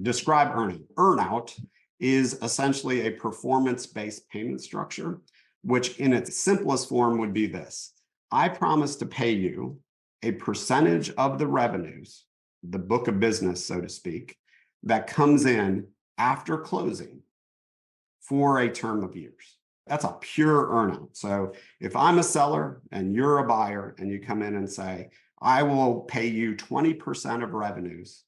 describe earnout. Earnout is essentially a performance-based payment structure, which in its simplest form would be this. I promise to pay you a percentage of the revenues, the book of business, so to speak, that comes in after closing for a term of years. That's a pure earnout. So if I'm a seller and you're a buyer and you come in and say, I will pay you 20% of revenues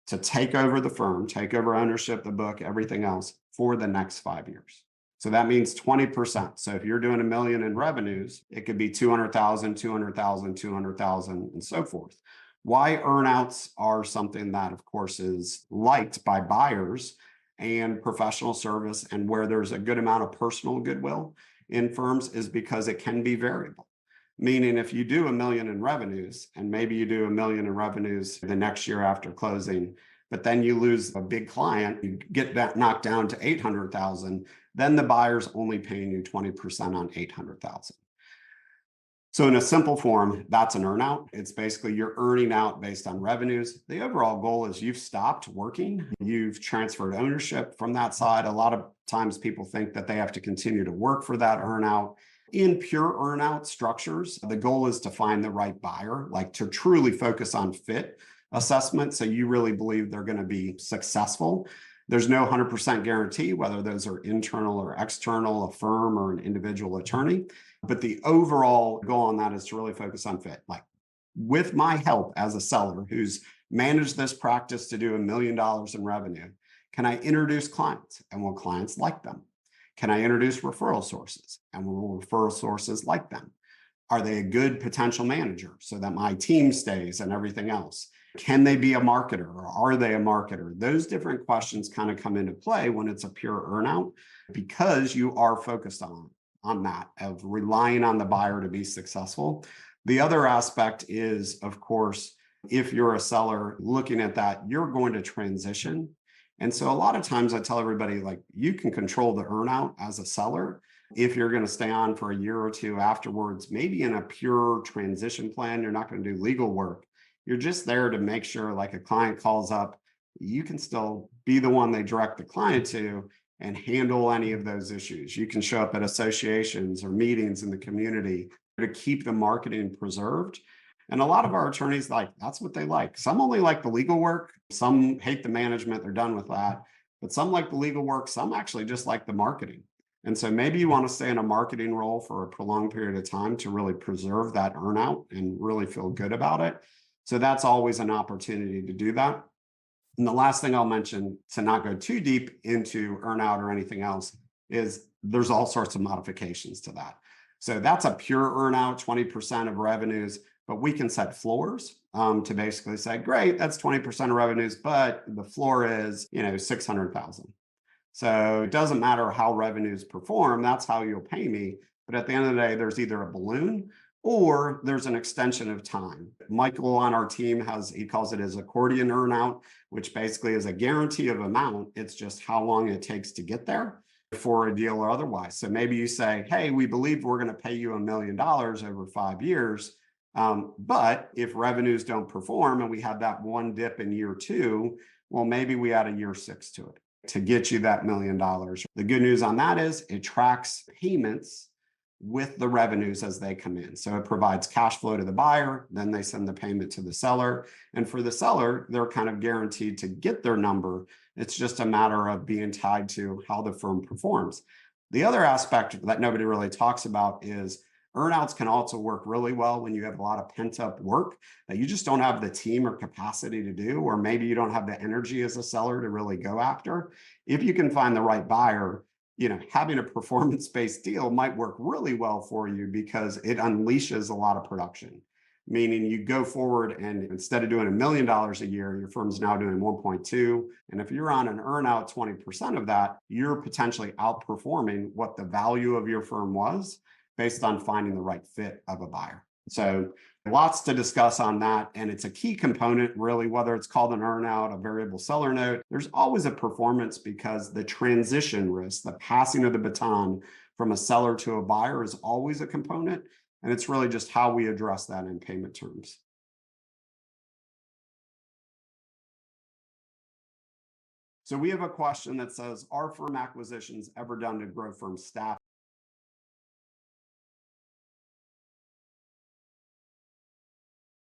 to take over the firm, take over ownership, the book, everything else for the next 5 years. So that means 20%. So if you're doing $1 million in revenues, it could be 200,000, 200,000, 200,000, and so forth. Why earnouts are something that, of course, is liked by buyers and professional service, and where there's a good amount of personal goodwill in firms, is because it can be variable. Meaning if you do $1 million in revenues, and maybe you do $1 million in revenues the next year after closing, but then you lose a big client, you get that knocked down to 800,000, then the buyer's only paying you 20% on 800,000. So in a simple form, that's an earnout. It's basically you're earning out based on revenues. The overall goal is you've stopped working. You've transferred ownership from that side. A lot of times people think that they have to continue to work for that earnout. In pure earnout structures, the goal is to find the right buyer, like to truly focus on fit assessment. So you really believe they're going to be successful. There's no 100% guarantee whether those are internal or external, a firm or an individual attorney. But the overall goal on that is to really focus on fit. Like with my help as a seller who's managed this practice to do $1 million in revenue, can I introduce clients? And will clients like them? Can I introduce referral sources? And will referral sources like them? Are they a good potential manager so that my team stays and everything else? Can they be a marketer, or are they a marketer? Those different questions kind of come into play when it's a pure earnout, because you are focused on that, of relying on the buyer to be successful. The other aspect is, of course, if you're a seller looking at that, you're going to transition. And so a lot of times I tell everybody, like, you can control the earnout as a seller if you're going to stay on for a year or two afterwards, maybe in a pure transition plan. You're not going to do legal work. You're just there to make sure, like, a client calls up, you can still be the one they direct the client to and handle any of those issues. You can show up at associations or meetings in the community to keep the marketing preserved. And a lot of our attorneys, like, that's what they like. Some only like the legal work. Some hate the management. They're done with that. But some like the legal work. Some actually just like the marketing. And so maybe you want to stay in a marketing role for a prolonged period of time to really preserve that earnout and really feel good about it. So that's always an opportunity to do that. And the last thing I'll mention, to not go too deep into earnout or anything else, is there's all sorts of modifications to that. So that's a pure earnout, 20% of revenues, but we can set floors to basically say, great, that's 20% of revenues, but the floor is, 600,000. So it doesn't matter how revenues perform, that's how you'll pay me. But at the end of the day, there's either a balloon or there's an extension of time. Michael on our team he calls it his accordion earnout, which basically is a guarantee of amount. It's just how long it takes to get there for a deal or otherwise. So maybe you say, hey, we believe we're going to pay you $1 million over 5 years. But if revenues don't perform and we have that one dip in year 2, well, maybe we add a year 6 to it to get you that $1 million. The good news on that is it tracks payments with the revenues as they come in. So it provides cash flow to the buyer, then they send the payment to the seller. And for the seller, they're kind of guaranteed to get their number. It's just a matter of being tied to how the firm performs. The other aspect that nobody really talks about is earnouts can also work really well when you have a lot of pent-up work that you just don't have the team or capacity to do, or maybe you don't have the energy as a seller to really go after. If you can find the right buyer, having a performance-based deal might work really well for you because it unleashes a lot of production. Meaning you go forward and instead of doing $1 million a year, your firm's now doing 1.2. And if you're on an earnout 20% of that, you're potentially outperforming what the value of your firm was based on finding the right fit of a buyer. So lots to discuss on that. And it's a key component, really, whether it's called an earnout, a variable seller note, there's always a performance, because the transition risk, the passing of the baton from a seller to a buyer, is always a component. And it's really just how we address that in payment terms. So we have a question that says, are firm acquisitions ever done to grow firm staff